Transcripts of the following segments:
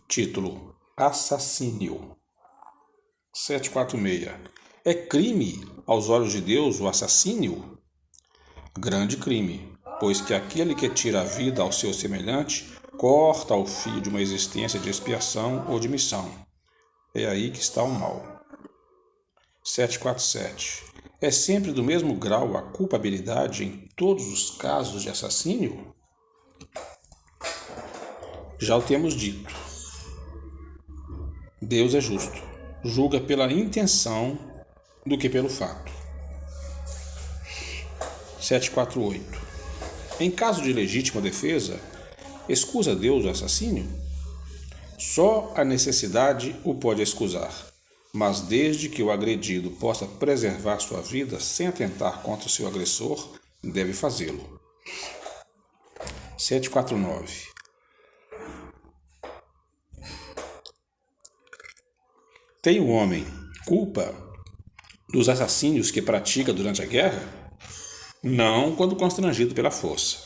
Título: Assassínio. 746. É crime aos olhos de Deus o assassínio? Grande crime, pois que aquele que tira a vida ao seu semelhante corta o fio de uma existência de expiação ou de missão. É aí que está o mal. 747. É sempre do mesmo grau a culpabilidade em todos os casos de assassínio? Já o temos dito. Deus é justo. Julga pela intenção do que pelo fato. 748. Em caso de legítima defesa, excusa Deus o assassínio? Só a necessidade o pode excusar, mas desde que o agredido possa preservar sua vida sem atentar contra o seu agressor, deve fazê-lo. 749. Tem o homem culpa dos assassínios que pratica durante a guerra? Não quando constrangido pela força,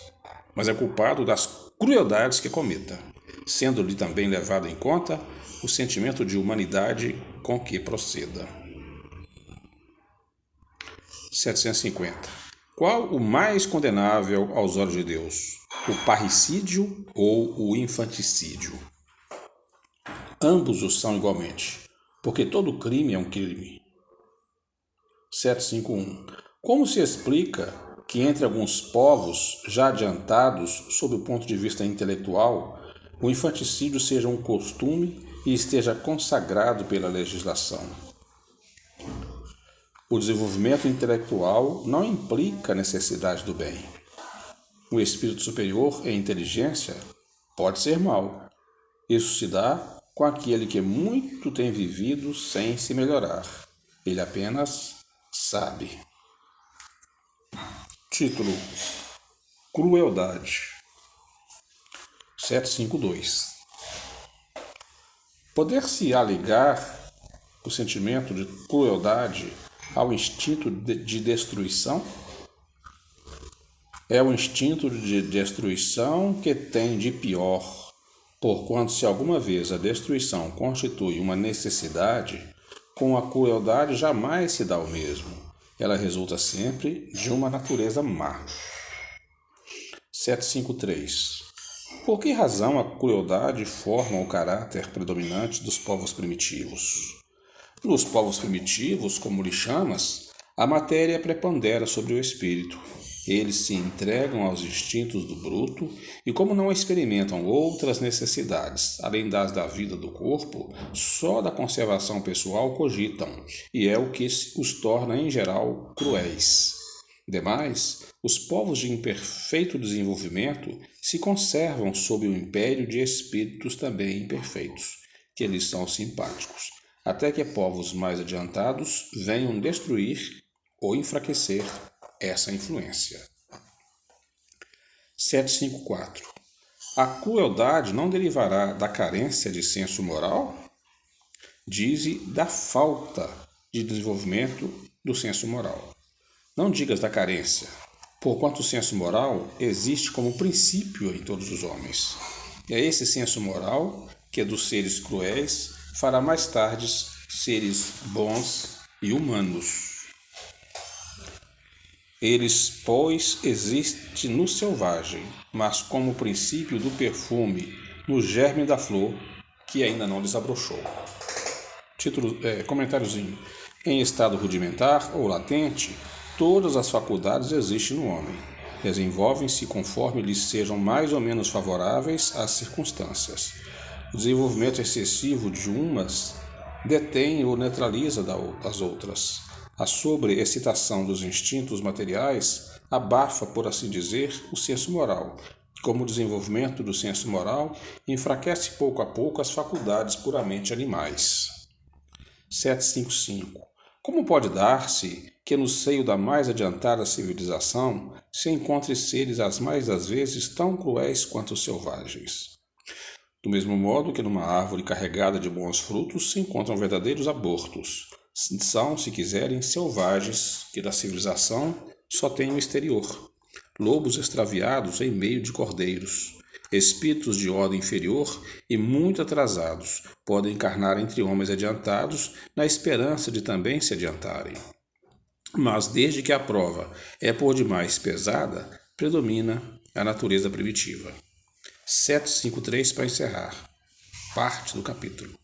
mas é culpado das crueldades que cometa, sendo-lhe também levado em conta o sentimento de humanidade com que proceda. 750. Qual o mais condenável aos olhos de Deus? O parricídio ou o infanticídio? Ambos o são igualmente, porque todo crime é um crime. 751. Como se explica que entre alguns povos já adiantados sob o ponto de vista intelectual, o infanticídio seja um costume e esteja consagrado pela legislação? O desenvolvimento intelectual não implica a necessidade do bem. O espírito superior em inteligência pode ser mau. Isso se dá com aquele que muito tem vivido sem se melhorar. Ele apenas sabe. Título: Crueldade. 752. Poder-se ligar o sentimento de crueldade ao instinto de destruição? É o instinto de destruição que tem de pior, porquanto se alguma vez a destruição constitui uma necessidade, com a crueldade jamais se dá o mesmo. Ela resulta sempre de uma natureza má. 753. Por que razão a crueldade forma o caráter predominante dos povos primitivos? Nos povos primitivos, como lhe chamas, a matéria prepondera sobre o espírito. Eles se entregam aos instintos do bruto e, como não experimentam outras necessidades, além das da vida do corpo, só da conservação pessoal cogitam, e é o que os torna, em geral, cruéis. Demais, os povos de imperfeito desenvolvimento se conservam sob o império de espíritos também imperfeitos, que lhes são simpáticos, até que povos mais adiantados venham destruir ou enfraquecer essa influência. 754. A crueldade não derivará da carência de senso moral? Dize da falta de desenvolvimento do senso moral. Não digas da carência, porquanto o senso moral existe como princípio em todos os homens. É esse senso moral que dos seres cruéis fará mais tarde seres bons e humanos. Eles, pois, existem no selvagem, mas como princípio do perfume, no germe da flor, que ainda não desabrochou. Comentáriozinho. Em estado rudimentar ou latente, todas as faculdades existem no homem. Desenvolvem-se conforme lhes sejam mais ou menos favoráveis às circunstâncias. O desenvolvimento excessivo de umas detém ou neutraliza as outras. A sobreexcitação dos instintos materiais abafa, por assim dizer, o senso moral. Como o desenvolvimento do senso moral enfraquece pouco a pouco as faculdades puramente animais. 755. Como pode dar-se que no seio da mais adiantada civilização se encontre seres as mais das vezes tão cruéis quanto os selvagens? Do mesmo modo que numa árvore carregada de bons frutos se encontram verdadeiros abortos. São, se quiserem, selvagens que da civilização só têm o exterior. Lobos extraviados em meio de cordeiros. Espíritos de ordem inferior e muito atrasados podem encarnar entre homens adiantados na esperança de também se adiantarem. Mas desde que a prova é por demais pesada, predomina a natureza primitiva. 753 para encerrar. Parte do capítulo.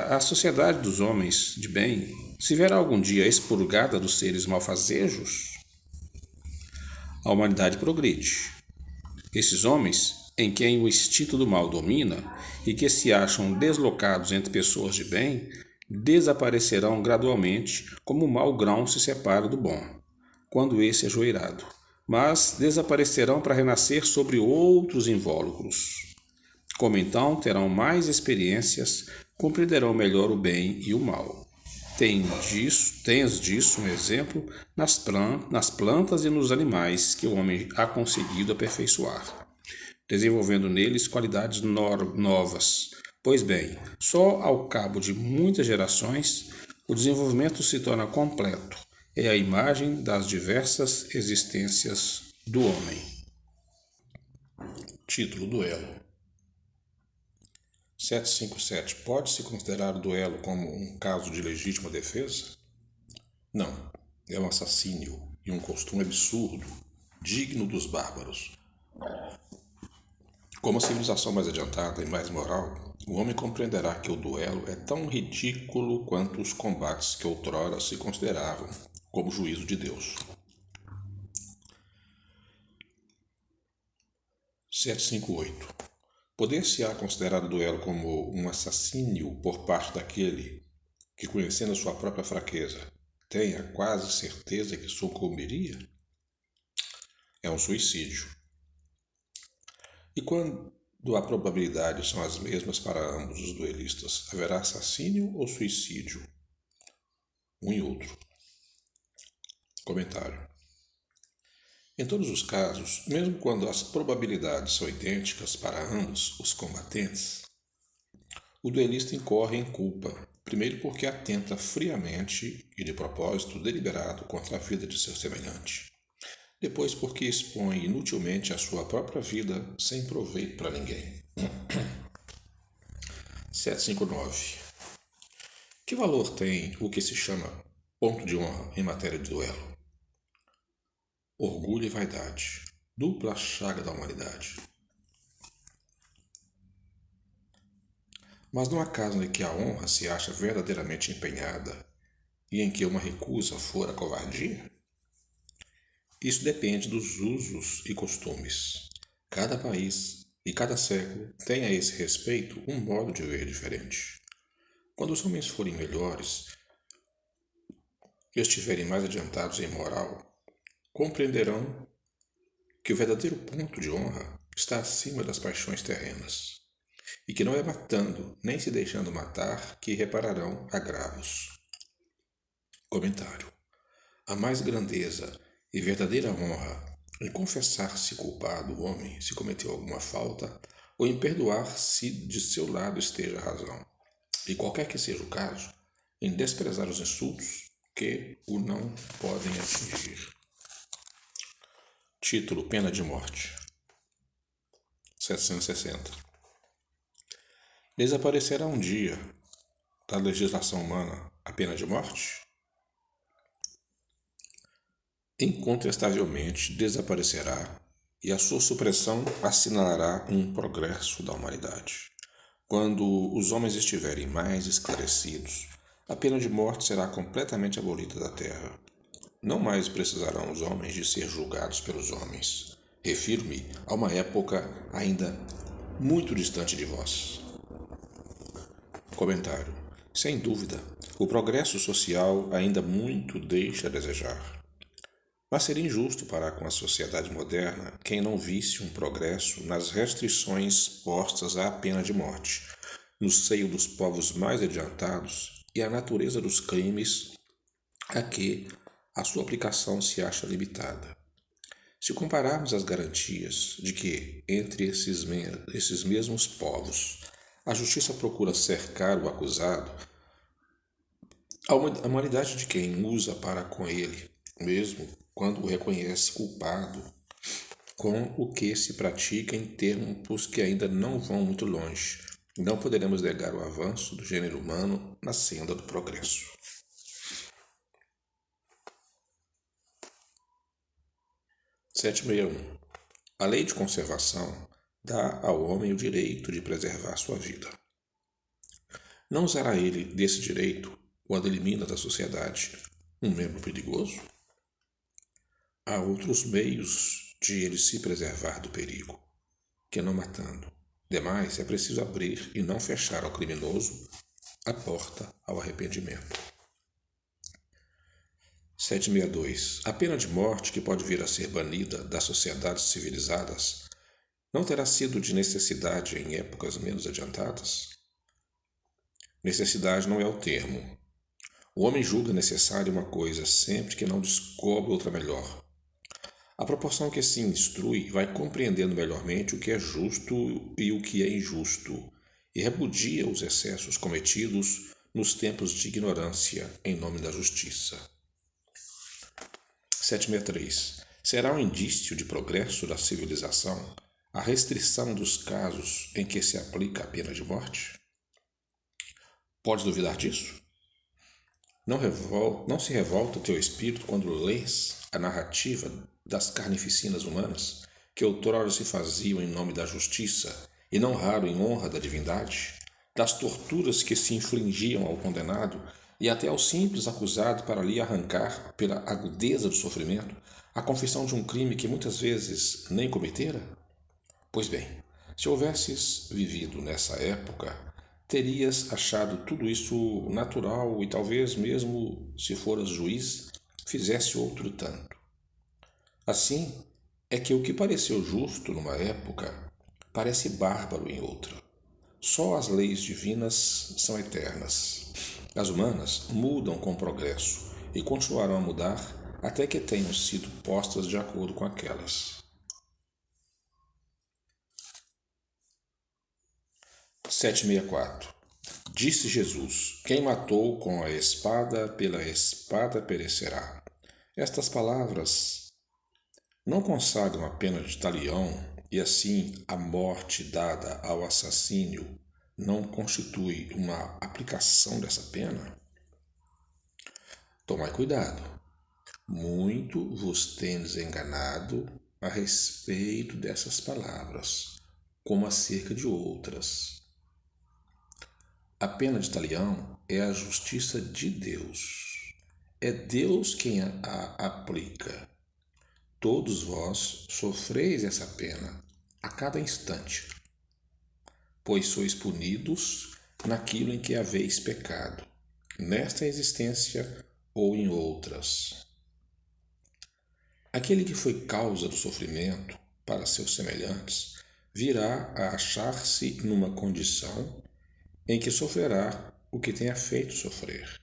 A sociedade dos homens de bem se verá algum dia expurgada dos seres malfazejos? A humanidade progride. Esses homens, em quem o instinto do mal domina e que se acham deslocados entre pessoas de bem, desaparecerão gradualmente como o mau grão se separa do bom, quando esse é joeirado, mas desaparecerão para renascer sobre outros invólucros. Como então terão mais experiências, compreenderão melhor o bem e o mal. Tens disso um exemplo nas plantas e nos animais que o homem ha conseguido aperfeiçoar, desenvolvendo neles qualidades novas. Pois bem, só ao cabo de muitas gerações, o desenvolvimento se torna completo. É a imagem das diversas existências do homem. Título: Duelo. 757. Pode-se considerar o duelo como um caso de legítima defesa? Não. É um assassínio e um costume absurdo, digno dos bárbaros. Como a civilização mais adiantada e mais moral, o homem compreenderá que o duelo é tão ridículo quanto os combates que outrora se consideravam como juízo de Deus. 758. Poder-se-á considerar o duelo como um assassínio por parte daquele que, conhecendo a sua própria fraqueza, tenha quase certeza que sucumbiria? É um suicídio. E quando a probabilidade são as mesmas para ambos os duelistas, haverá assassínio ou suicídio? Um e outro. Comentário. Em todos os casos, mesmo quando as probabilidades são idênticas para ambos os combatentes, o duelista incorre em culpa, primeiro porque atenta friamente e de propósito deliberado contra a vida de seu semelhante, depois porque expõe inutilmente a sua própria vida sem proveito para ninguém. 759. Que valor tem o que se chama ponto de honra em matéria de duelo? Orgulho e vaidade, dupla chaga da humanidade. Mas não há caso em que a honra se acha verdadeiramente empenhada e em que uma recusa fora covardia? Isso depende dos usos e costumes. Cada país e cada século tem a esse respeito um modo de ver diferente. Quando os homens forem melhores e estiverem mais adiantados em moral, compreenderão que o verdadeiro ponto de honra está acima das paixões terrenas, e que não é matando nem se deixando matar que repararão agravos. Comentário. A mais grandeza e verdadeira honra em confessar-se culpado o homem se cometeu alguma falta ou em perdoar se de seu lado esteja a razão, e qualquer que seja o caso, em desprezar os insultos que o não podem atingir. Título: Pena de morte. 760. Desaparecerá um dia da legislação humana a pena de morte? Incontestavelmente desaparecerá, e a sua supressão assinalará um progresso da humanidade. Quando os homens estiverem mais esclarecidos, a pena de morte será completamente abolida da terra. Não mais precisarão os homens de ser julgados pelos homens. Refiro-me a uma época ainda muito distante de vós. Comentário. Sem dúvida, o progresso social ainda muito deixa a desejar. Mas seria injusto para com a sociedade moderna quem não visse um progresso nas restrições postas à pena de morte, no seio dos povos mais adiantados e a natureza dos crimes a que a sua aplicação se acha limitada. Se compararmos as garantias de que, entre esses mesmos povos, a justiça procura cercar o acusado, a humanidade de quem usa para com ele, mesmo quando o reconhece culpado, com o que se pratica em termos que ainda não vão muito longe. Não poderemos negar o avanço do gênero humano na senda do progresso. 761. A lei de conservação dá ao homem o direito de preservar sua vida. Não usará ele desse direito quando elimina da sociedade um membro perigoso? Há outros meios de ele se preservar do perigo, que não matando. Demais, é preciso abrir e não fechar ao criminoso a porta ao arrependimento. 762. A pena de morte, que pode vir a ser banida das sociedades civilizadas, não terá sido de necessidade em épocas menos adiantadas? Necessidade não é o termo. O homem julga necessária uma coisa sempre que não descobre outra melhor. À proporção que se instrui, vai compreendendo melhormente o que é justo e o que é injusto, e repudia os excessos cometidos nos tempos de ignorância em nome da justiça. 763. Será um indício de progresso da civilização a restrição dos casos em que se aplica a pena de morte? Pode duvidar disso? Não se revolta teu espírito quando lês a narrativa das carnificinas humanas que outrora se faziam em nome da justiça e não raro em honra da divindade, das torturas que se infligiam ao condenado e até ao simples acusado para lhe arrancar, pela agudeza do sofrimento, a confissão de um crime que muitas vezes nem cometera? Pois bem, se houvesses vivido nessa época, terias achado tudo isso natural e talvez mesmo, se foras juiz, fizesse outro tanto. Assim, é que o que pareceu justo numa época parece bárbaro em outra. Só as leis divinas são eternas. As humanas mudam com o progresso e continuarão a mudar até que tenham sido postas de acordo com aquelas. 764. Disse Jesus: quem matou com a espada, pela espada perecerá. Estas palavras não consagram a pena de talião e assim a morte dada ao assassínio não constitui uma aplicação dessa pena? Tomai cuidado. Muito vos tendes enganado a respeito dessas palavras, como acerca de outras. A pena de talião é a justiça de Deus. É Deus quem a aplica. Todos vós sofreis essa pena a cada instante, pois sois punidos naquilo em que haveis pecado, nesta existência ou em outras. Aquele que foi causa do sofrimento para seus semelhantes virá a achar-se numa condição em que sofrerá o que tenha feito sofrer.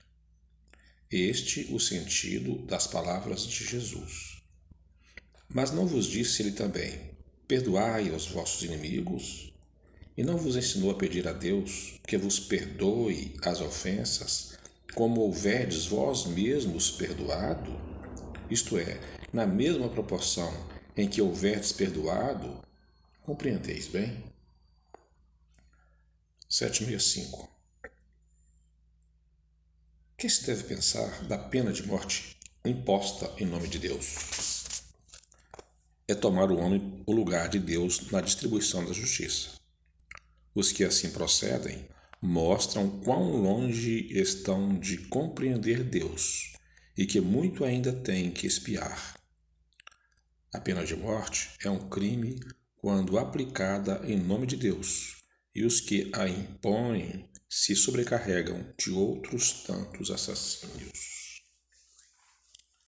Este o sentido das palavras de Jesus. Mas não vos disse ele também: perdoai aos vossos inimigos? E não vos ensinou a pedir a Deus que vos perdoe as ofensas, como houverdes vós mesmos perdoado? Isto é, na mesma proporção em que houverdes perdoado, compreendeis bem? 765. O que se deve pensar da pena de morte imposta em nome de Deus? É tomar o homem o lugar de Deus na distribuição da justiça. Os que assim procedem mostram quão longe estão de compreender Deus e que muito ainda têm que expiar. A pena de morte é um crime quando aplicada em nome de Deus, e os que a impõem se sobrecarregam de outros tantos assassínios.